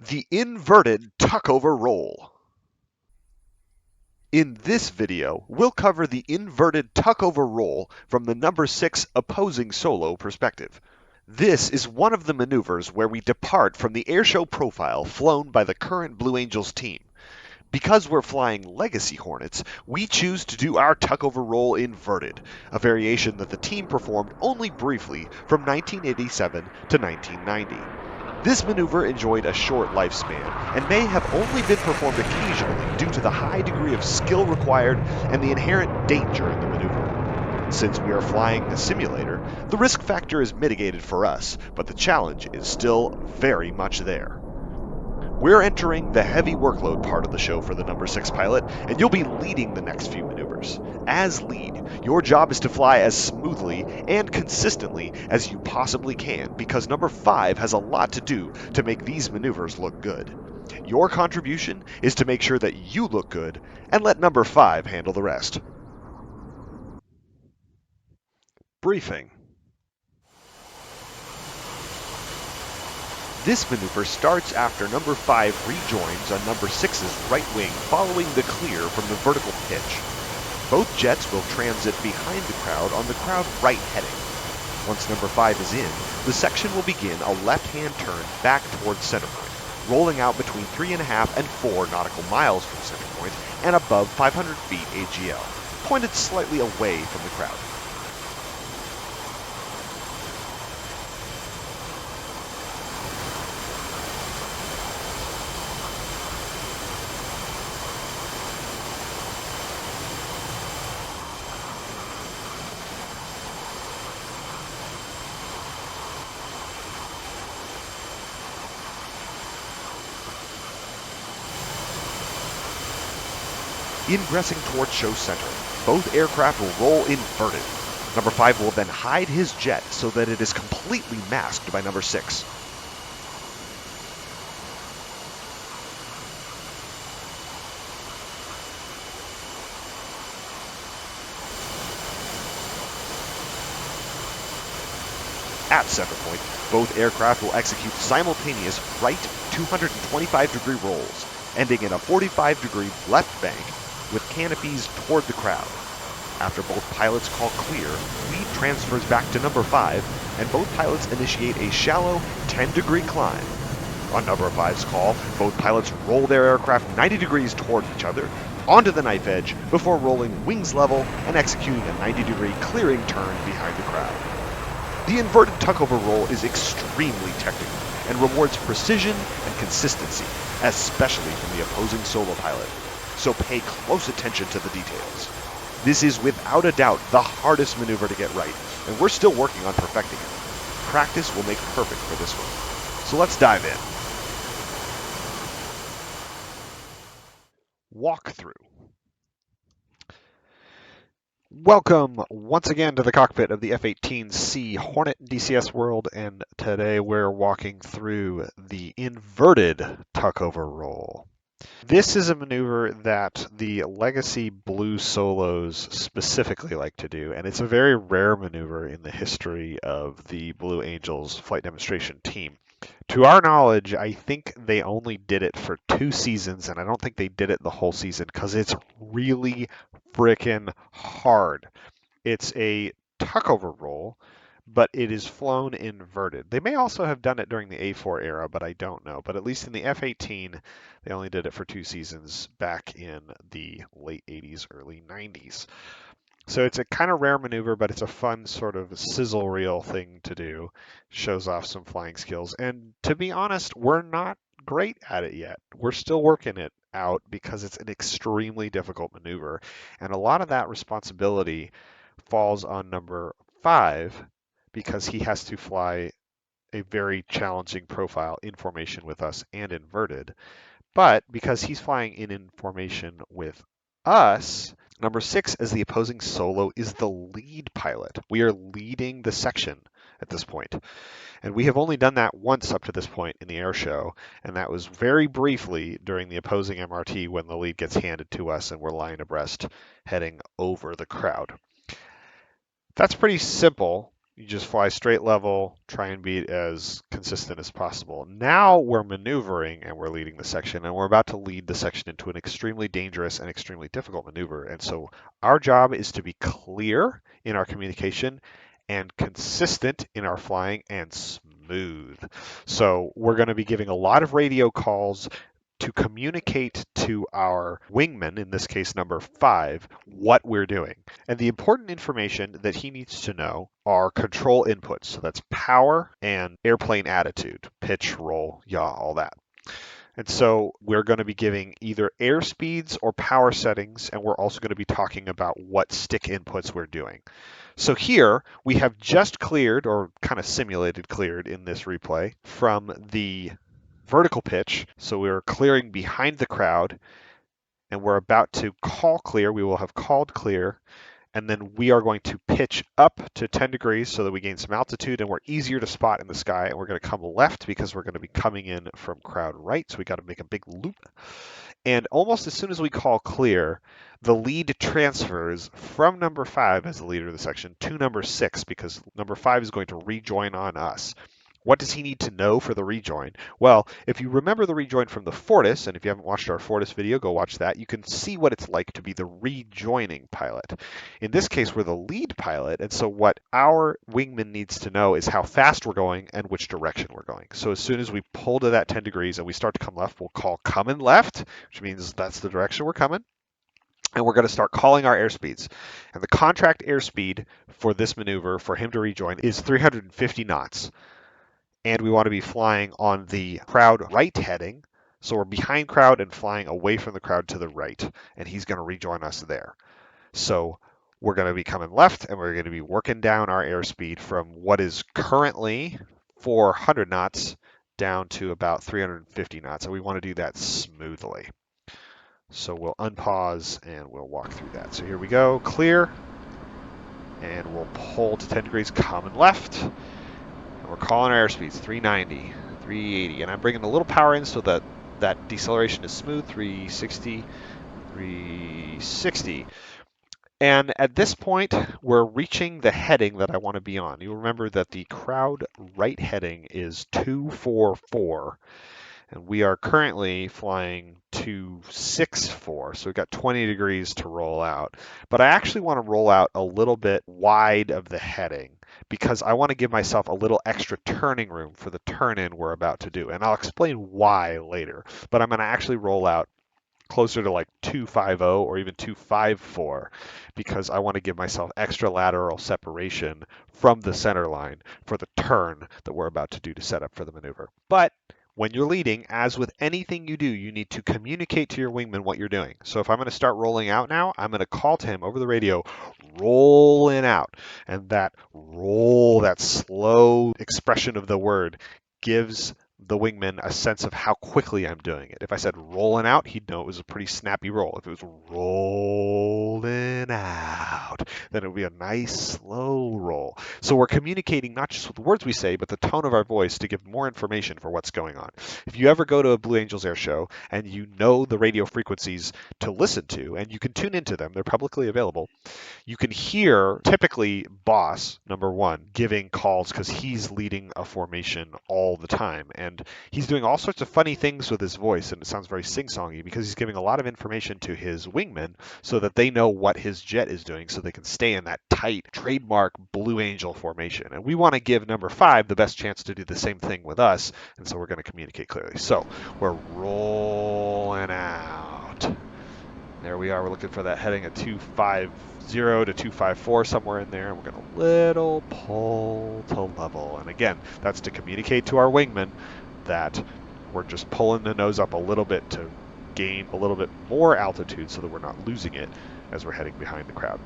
The inverted tuckover roll. In this video, we'll cover the inverted tuckover roll from the number 6 opposing solo perspective. This is one of the maneuvers where we depart from the airshow profile flown by the current Blue Angels team. Because we're flying Legacy Hornets, we choose to do our tuckover roll inverted, a variation that the team performed only briefly from 1987 to 1990. This maneuver enjoyed a short lifespan and may have only been performed occasionally due to the high degree of skill required and the inherent danger in the maneuver. Since we are flying a simulator, the risk factor is mitigated for us, but the challenge is still very much there. We're entering the heavy workload part of the show for the number 6 pilot, and you'll be leading the next few maneuvers. As lead, your job is to fly as smoothly and consistently as you possibly can, because number 5 has a lot to do to make these maneuvers look good. Your contribution is to make sure that you look good, and let number 5 handle the rest. Briefing. This maneuver starts after number 5 rejoins on number 6's right wing following the clear from the vertical pitch. Both jets will transit behind the crowd on the crowd right heading. Once number 5 is in, the section will begin a left-hand turn back towards center point, rolling out between 3.5 and 4 nautical miles from center point and above 500 feet AGL, pointed slightly away from the crowd. Ingressing towards show center, both aircraft will roll inverted. Number 5 will then hide his jet so that it is completely masked by number 6. At center point, both aircraft will execute simultaneous right 225-degree rolls, ending in a 45-degree left bank with canopies toward the crowd. After both pilots call clear, lead transfers back to number 5, and both pilots initiate a shallow 10-degree climb. On number 5's call, both pilots roll their aircraft 90 degrees toward each other, onto the knife edge, before rolling wings level and executing a 90-degree clearing turn behind the crowd. The inverted tuckover roll is extremely technical and rewards precision and consistency, especially from the opposing solo pilot. So pay close attention to the details. This is without a doubt the hardest maneuver to get right, and we're still working on perfecting it. Practice will make perfect for this one. So let's dive in. Walkthrough. Welcome once again to the cockpit of the F-18C Hornet DCS world, and today we're walking through the inverted tuckover roll. This is a maneuver that the Legacy Blue Solos specifically like to do, and it's a very rare maneuver in the history of the Blue Angels flight demonstration team. To our knowledge, I think they only did it for 2 seasons, and I don't think they did it the whole season because it's really frickin' hard. It's a tuckover roll, but it is flown inverted. They may also have done it during the A4 era, but I don't know. But at least in the F-18, they only did it for 2 seasons back in the late 80s, early 90s. So it's a kind of rare maneuver, but it's a fun sort of sizzle reel thing to do. Shows off some flying skills. And to be honest, we're not great at it yet. We're still working it out because it's an extremely difficult maneuver. And a lot of that responsibility falls on number 5 because he has to fly a very challenging profile in formation with us and inverted. But because he's flying in formation with us, number 6 as the opposing solo is the lead pilot. We are leading the section at this point. And we have only done that once up to this point in the air show, and that was very briefly during the opposing MRT when the lead gets handed to us and we're lying abreast heading over the crowd. That's pretty simple. You just fly straight level, try and be as consistent as possible. Now we're maneuvering and we're leading the section, and we're about to lead the section into an extremely dangerous and extremely difficult maneuver. And so our job is to be clear in our communication and consistent in our flying and smooth. So we're going to be giving a lot of radio calls to communicate to our wingman, in this case number 5, what we're doing. And the important information that he needs to know are control inputs. So that's power and airplane attitude, pitch, roll, yaw, all that. And so we're going to be giving either air speeds or power settings, and we're also going to be talking about what stick inputs we're doing. So here we have just cleared, or kind of simulated cleared in this replay, from the vertical pitch. So we're clearing behind the crowd, and we're about to call clear. We will have called clear, and then we are going to pitch up to 10 degrees so that we gain some altitude and we're easier to spot in the sky. And we're going to come left because we're going to be coming in from crowd right. So we got to make a big loop. And almost as soon as we call clear, the lead transfers from number 5 as the leader of the section to number 6 because number 5 is going to rejoin on us. What does he need to know for the rejoin? Well, if you remember the rejoin from the Fortis, and if you haven't watched our Fortis video, go watch that, you can see what it's like to be the rejoining pilot. In this case, we're the lead pilot, and so what our wingman needs to know is how fast we're going and which direction we're going. So as soon as we pull to that 10 degrees and we start to come left, we'll call coming left, which means that's the direction we're coming. And we're going to start calling our airspeeds. And the contract airspeed for this maneuver, for him to rejoin, is 350 knots. And we want to be flying on the crowd right heading. So we're behind crowd and flying away from the crowd to the right. And he's going to rejoin us there. So we're going to be coming left and we're going to be working down our airspeed from what is currently 400 knots down to about 350 knots. And we want to do that smoothly. So we'll unpause and we'll walk through that. So here we go, clear. And we'll pull to 10 degrees, coming left. And we're calling our airspeeds, 390, 380. And I'm bringing a little power in so that that deceleration is smooth, 360, 360. And at this point, we're reaching the heading that I want to be on. You'll remember that the crowd right heading is 244. And we are currently flying 264, so we've got 20 degrees to roll out. But I actually want to roll out a little bit wide of the heading because I want to give myself a little extra turning room for the turn-in we're about to do. And I'll explain why later. But I'm going to actually roll out closer to like 250 or even 254 because I want to give myself extra lateral separation from the center line for the turn that we're about to do to set up for the maneuver. But when you're leading, as with anything you do, you need to communicate to your wingman what you're doing. So if I'm going to start rolling out now, I'm going to call to him over the radio, rolling out. And that roll, that slow expression of the word, gives the wingman a sense of how quickly I'm doing it. If I said rolling out, he'd know it was a pretty snappy roll. If it was rolling out, then it would be a nice slow roll. So we're communicating not just with the words we say, but the tone of our voice to give more information for what's going on. If you ever go to a Blue Angels Airshow and you know the radio frequencies to listen to, and you can tune into them, they're publicly available, you can hear typically boss number 1 giving calls because he's leading a formation all the time, and he's doing all sorts of funny things with his voice, and it sounds very sing-songy because he's giving a lot of information to his wingmen so that they know what his jet is doing so they can stay in that tight trademark Blue Angel formation. And we want to give number 5 the best chance to do the same thing with us, and so we're going to communicate clearly. So we're rolling out. There we are. We're looking for that heading at 250 to 254, somewhere in there. And we're going to little pull to level. And again, that's to communicate to our wingman that we're just pulling the nose up a little bit to gain a little bit more altitude so that we're not losing it as we're heading behind the crowd.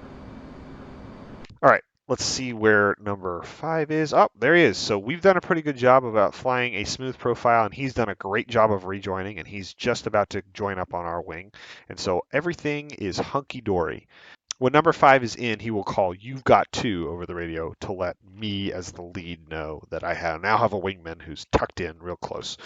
All right. Let's see where number 5 is. Oh, there he is. So we've done a pretty good job about flying a smooth profile, and he's done a great job of rejoining, and he's just about to join up on our wing. And so everything is hunky-dory. When number 5 is in, he will call "You've got two" over the radio to let me as the lead know that now have a wingman who's tucked in real close.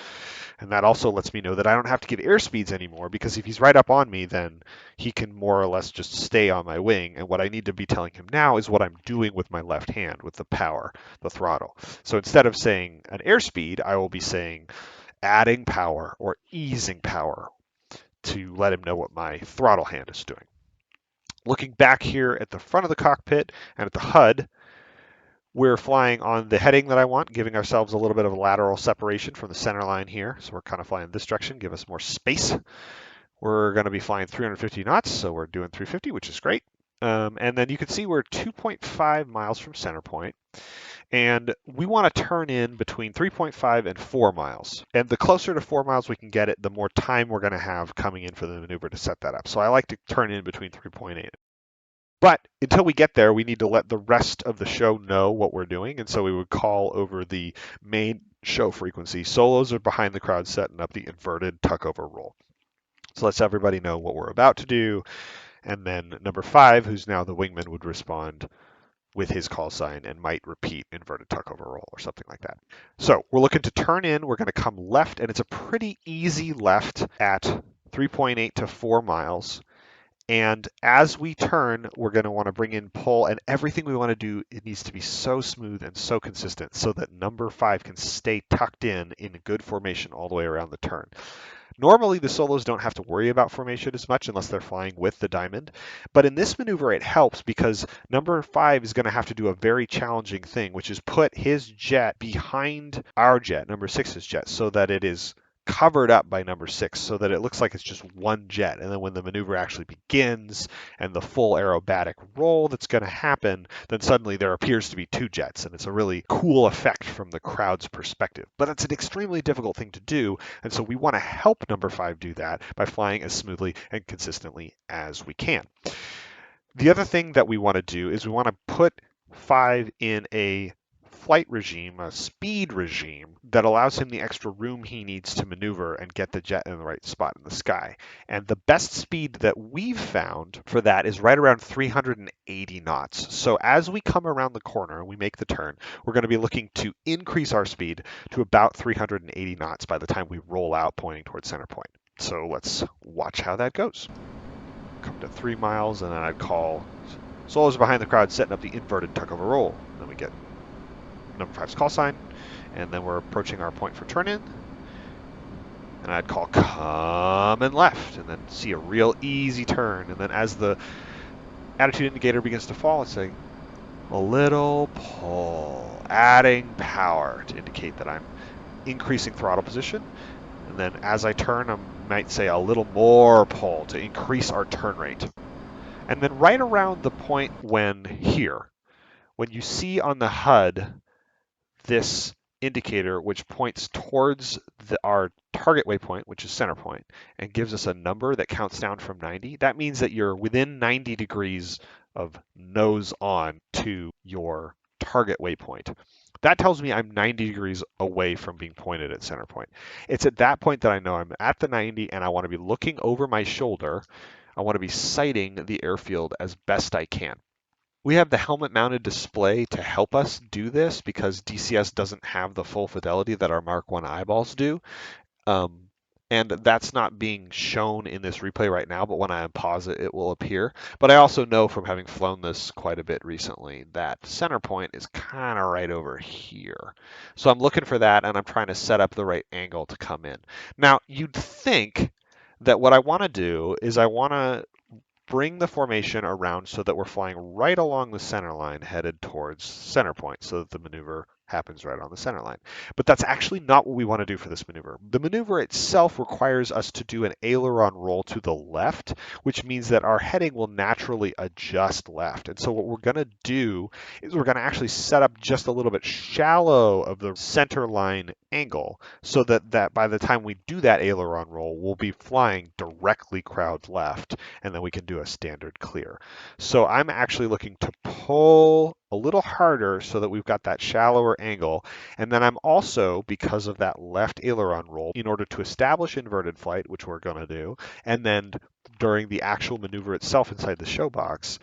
And that also lets me know that I don't have to give airspeeds anymore, because if he's right up on me, then he can more or less just stay on my wing. And what I need to be telling him now is what I'm doing with my left hand, with the power, the throttle. So instead of saying an airspeed, I will be saying adding power or easing power to let him know what my throttle hand is doing. Looking back here at the front of the cockpit and at the HUD, we're flying on the heading that I want, giving ourselves a little bit of lateral separation from the center line here. So we're kind of flying this direction, give us more space. We're going to be flying 350 knots, so we're doing 350, which is great. And then you can see we're 2.5 miles from center point. And we want to turn in between 3.5 and 4 miles. And the closer to 4 miles we can get it, the more time we're going to have coming in for the maneuver to set that up. So I like to turn in between 3.8. But until we get there, we need to let the rest of the show know what we're doing. And so we would call over the main show frequency. Solos are behind the crowd setting up the inverted tuckover roll. So let's everybody know what we're about to do. And then number 5, who's now the wingman, would respond with his call sign and might repeat inverted tuckover roll or something like that. So we're looking to turn in. We're going to come left, and it's a pretty easy left at 3.8 to 4 miles. And as we turn, we're going to want to bring in pull, and everything we want to do, it needs to be so smooth and so consistent so that number 5 can stay tucked in good formation all the way around the turn. Normally, the solos don't have to worry about formation as much unless they're flying with the diamond. But in this maneuver, it helps because number 5 is going to have to do a very challenging thing, which is put his jet behind our jet, number 6's jet, so that it is covered up by number 6, so that it looks like it's just one jet. And then when the maneuver actually begins and the full aerobatic roll that's going to happen, then suddenly there appears to be 2 jets, and it's a really cool effect from the crowd's perspective. But it's an extremely difficult thing to do, and so we want to help number 5 do that by flying as smoothly and consistently as we can. The other thing that we want to do is we want to put 5 in a flight regime, a speed regime, that allows him the extra room he needs to maneuver and get the jet in the right spot in the sky. And the best speed that we've found for that is right around 380 knots. So as we come around the corner and we make the turn, we're going to be looking to increase our speed to about 380 knots by the time we roll out pointing towards center point. So let's watch how that goes. Come to 3 miles, and then I'd call solos behind the crowd setting up the inverted tuckover roll. Then we get number 5's call sign, and then we're approaching our point for turn in. And I'd call coming left, and then see a real easy turn. And then as the attitude indicator begins to fall, it's saying a little pull, adding power to indicate that I'm increasing throttle position. And then as I turn, I might say a little more pull to increase our turn rate. And then right around the point when you see on the HUD this indicator which points towards our target waypoint, which is center point, and gives us a number that counts down from 90, that means that you're within 90 degrees of nose on to your target waypoint. That tells me I'm 90 degrees away from being pointed at center point. It's at that point that I know I'm at the 90 and I want to be looking over my shoulder. I want to be sighting the airfield as best I can. We have the helmet mounted display to help us do this because DCS doesn't have the full fidelity that our Mark 1 eyeballs do. And that's not being shown in this replay right now, but when I unpause it, it will appear. But I also know from having flown this quite a bit recently that center point is kind of right over here. So I'm looking for that, and I'm trying to set up the right angle to come in. Now, you'd think that what I want to do is I want to bring the formation around so that we're flying right along the center line headed towards center point so that the maneuver happens right on the center line. But that's actually not what we want to do for this maneuver. The maneuver itself requires us to do an aileron roll to the left, which means that our heading will naturally adjust left. And so what we're going to do is we're going to actually set up just a little bit shallow of the center line angle so that by the time we do that aileron roll, we'll be flying directly crowd left, and then we can do a standard clear. So I'm actually looking to pull a little harder so that we've got that shallower angle. And then I'm also, because of that left aileron roll, in order to establish inverted flight, which we're going to do, and then during the actual maneuver itself inside the show box,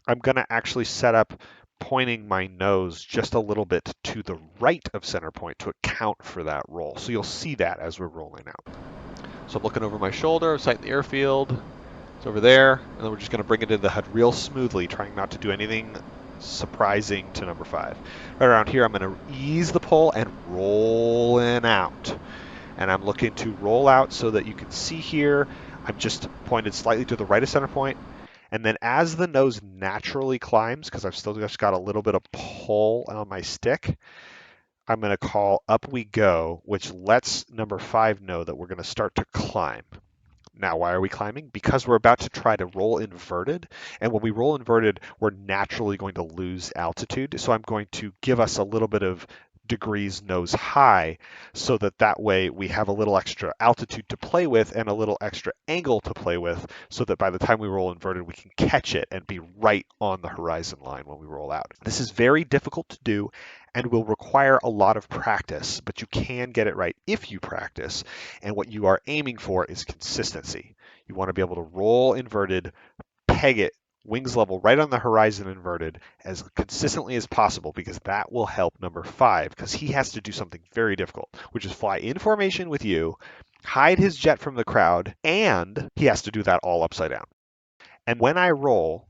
I'm going to actually set up pointing my nose just a little bit to the right of center point to account for that roll. So you'll see that as we're rolling out. So I'm looking over my shoulder, sighting the airfield. It's over there, and then we're just going to bring it into the HUD real smoothly, trying not to do anything surprising to number 5. Right around here, I'm going to ease the pull and roll in out. And I'm looking to roll out so that you can see here, I'm just pointed slightly to the right of center point. And then as the nose naturally climbs, because I've still just got a little bit of pull on my stick, I'm going to call up we go, which lets number 5 know that we're going to start to climb. Now, why are we climbing? Because we're about to try to roll inverted. And when we roll inverted, we're naturally going to lose altitude. So I'm going to give us a little bit of degrees nose high so that that way we have a little extra altitude to play with and a little extra angle to play with so that by the time we roll inverted, we can catch it and be right on the horizon line when we roll out. This is very difficult to do and will require a lot of practice, but you can get it right if you practice. And what you are aiming for is consistency. You want to be able to roll inverted, peg it wings level right on the horizon inverted as consistently as possible, because that will help number 5, because he has to do something very difficult, which is fly in formation with you, hide his jet from the crowd, and he has to do that all upside down. And when I roll,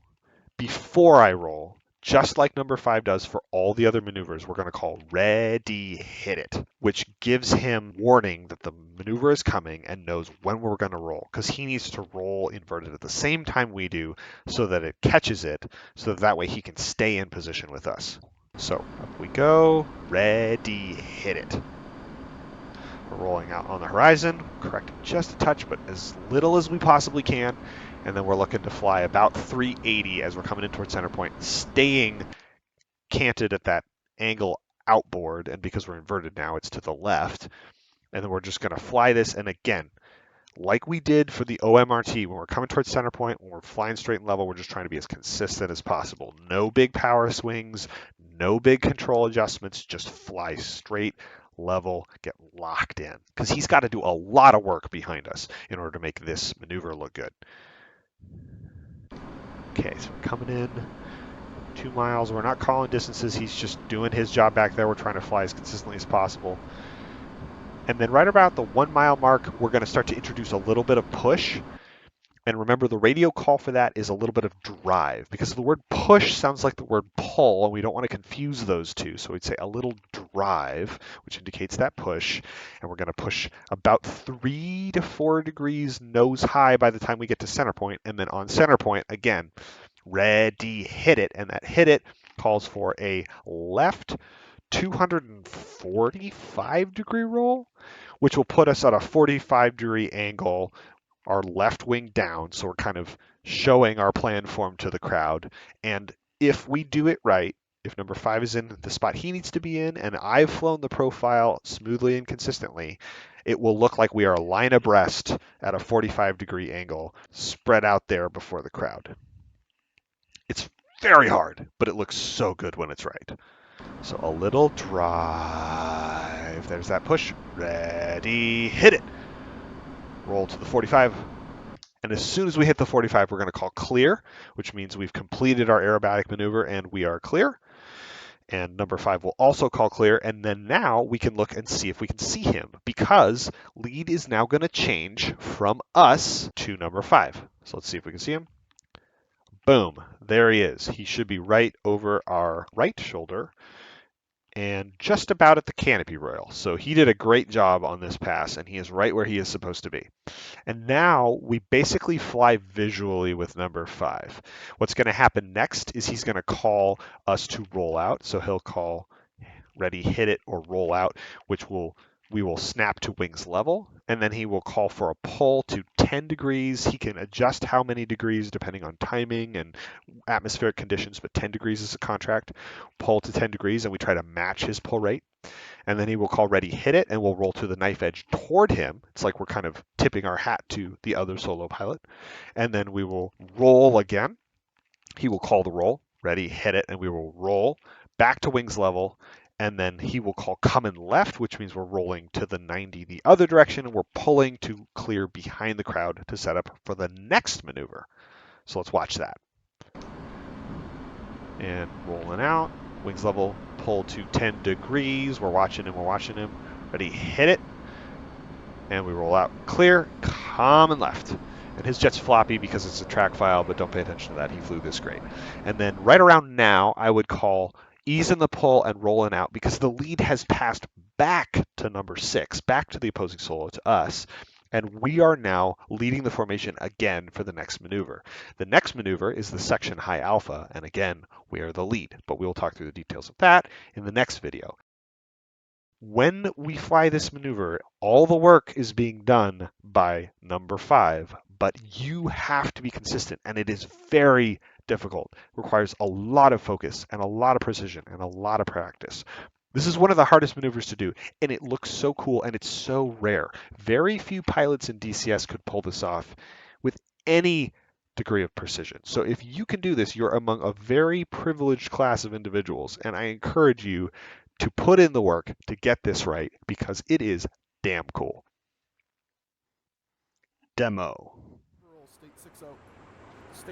before I roll, just like number 5 does for all the other maneuvers, we're going to call ready, hit it, which gives him warning that the maneuver is coming and knows when we're going to roll, because he needs to roll inverted at the same time we do so that it catches it, so that way he can stay in position with us. So up we go, ready, hit it. We're rolling out on the horizon, correcting just a touch, but as little as we possibly can. And then we're looking to fly about 380 as we're coming in towards center point, staying canted at that angle outboard. And because we're inverted now, it's to the left. And then we're just going to fly this. And again, like we did for the OMRT, when we're coming towards center point, when we're flying straight and level, we're just trying to be as consistent as possible. No big power swings, no big control adjustments, just fly straight, level, get locked in. Because he's got to do a lot of work behind us in order to make this maneuver look good. Okay, so we're coming in 2 miles. We're not calling distances. He's just doing his job back there. We're trying to fly as consistently as possible. And then right about the 1 mile mark, we're going to start to introduce a little bit of push. And remember, the radio call for that is a little bit of drive, because the word push sounds like the word pull, and we don't want to confuse those two. So we'd say a little drive, which indicates that push. And we're going to push about 3 to 4 degrees nose high by the time we get to center point. And then on center point, again, ready, hit it. And that hit it calls for a left 245 degree roll, which will put us at a 45 degree angle, our left wing down. So we're kind of showing our plan form to the crowd. And if we do it right, if number 5 is in the spot he needs to be in, and I've flown the profile smoothly and consistently, it will look like we are line abreast at a 45 degree angle, spread out there before the crowd. It's very hard, but it looks so good when it's right. So a little drive. There's that push. Ready, hit it. Roll to the 45. And as soon as we hit the 45, we're going to call clear, which means we've completed our aerobatic maneuver and we are clear. And number 5 will also call clear. And then now we can look and see if we can see him, because lead is now going to change from us to number 5. So let's see if we can see him. Boom, there he is. He should be right over our right shoulder and just about at the canopy rail. So he did a great job on this pass, and he is right where he is supposed to be. And now we basically fly visually with number 5. What's going to happen next is he's going to call us to roll out. So he'll call ready, hit it, or roll out, which we will snap to wings level, and then he will call for a pull to 10 degrees. He can adjust how many degrees depending on timing and atmospheric conditions, but 10 degrees is a contract. Pull to 10 degrees, and we try to match his pull rate. And then he will call ready, hit it, and we'll roll to the knife edge toward him. It's like we're kind of tipping our hat to the other solo pilot. And then we will roll again. He will call the roll. Ready, hit it, and we will roll back to wings level, and then he will call coming left, which means we're rolling to the 90 the other direction, and we're pulling to clear behind the crowd to set up for the next maneuver. So let's watch that. And rolling out, wings level, pull to 10 degrees. We're watching him. Ready, hit it. And we roll out, clear, common left. And his jet's floppy because it's a track file, but don't pay attention to that. He flew this great. And then right around now, I would call ease in the pull and rolling out because the lead has passed back to number 6, back to the opposing solo, to us. And we are now leading the formation again for the next maneuver. The next maneuver is the section high alpha, and again, we are the lead, but we will talk through the details of that in the next video. When we fly this maneuver, all the work is being done by number 5, but you have to be consistent, and it is very difficult. It requires a lot of focus and a lot of precision and a lot of practice. This is one of the hardest maneuvers to do, and it looks so cool, and it's so rare. Very few pilots in DCS could pull this off with any degree of precision. So if you can do this, you're among a very privileged class of individuals, and I encourage you to put in the work to get this right because it is damn cool. Demo.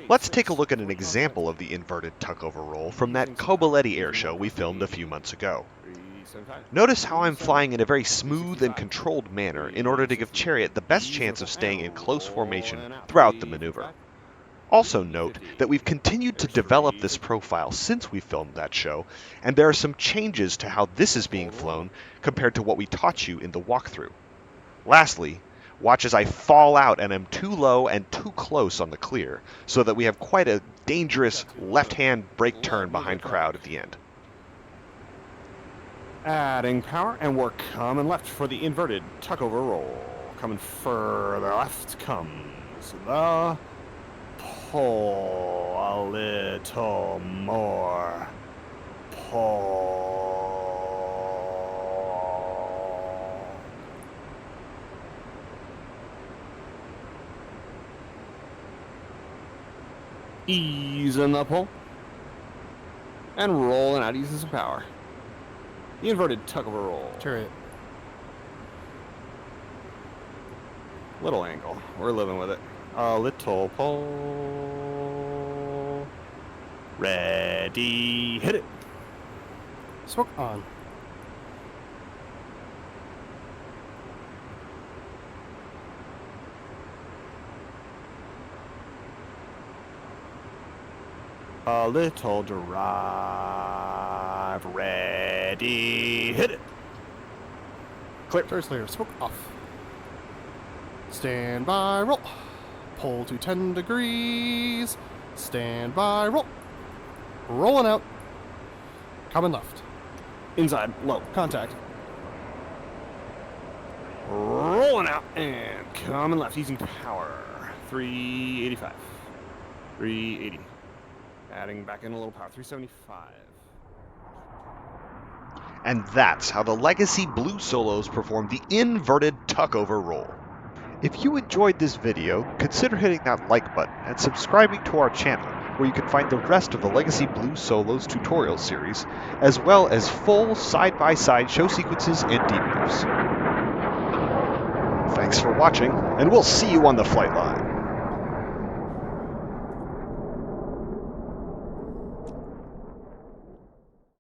Let's take a look at an example of the inverted tuckover roll from that Blue Airshow we filmed a few months ago. Notice how I'm flying in a very smooth and controlled manner in order to give Chariot the best chance of staying in close formation throughout the maneuver. Also note that we've continued to develop this profile since we filmed that show, and there are some changes to how this is being flown compared to what we taught you in the walkthrough. Lastly, watch as I fall out and am too low and too close on the clear, so that we have quite a dangerous left-hand brake turn behind crowd at the end. Adding power, and we're coming left for the inverted tuckover roll. Coming further left comes the pull, a little more pull. Ease in the pull, and rolling out, using some power. The inverted tuckover roll. Chariot. Little angle. We're living with it. A little pull. Ready. Hit it. Smoke on. A little drive. Ready. Hit it. Clear. First layer. Smoke off. Stand by. Roll. Pull to 10 degrees. Stand by. Roll. Rolling out. Coming left. Inside. Low. Contact. Rolling out and coming left using power. 385. 380. Adding back in a little power. 375. And that's how the Legacy Blue Solos perform the inverted tuckover roll. If you enjoyed this video, consider hitting that like button and subscribing to our channel, where you can find the rest of the Legacy Blue Solos tutorial series, as well as full side-by-side show sequences and debriefs. Thanks for watching, and we'll see you on the flight line.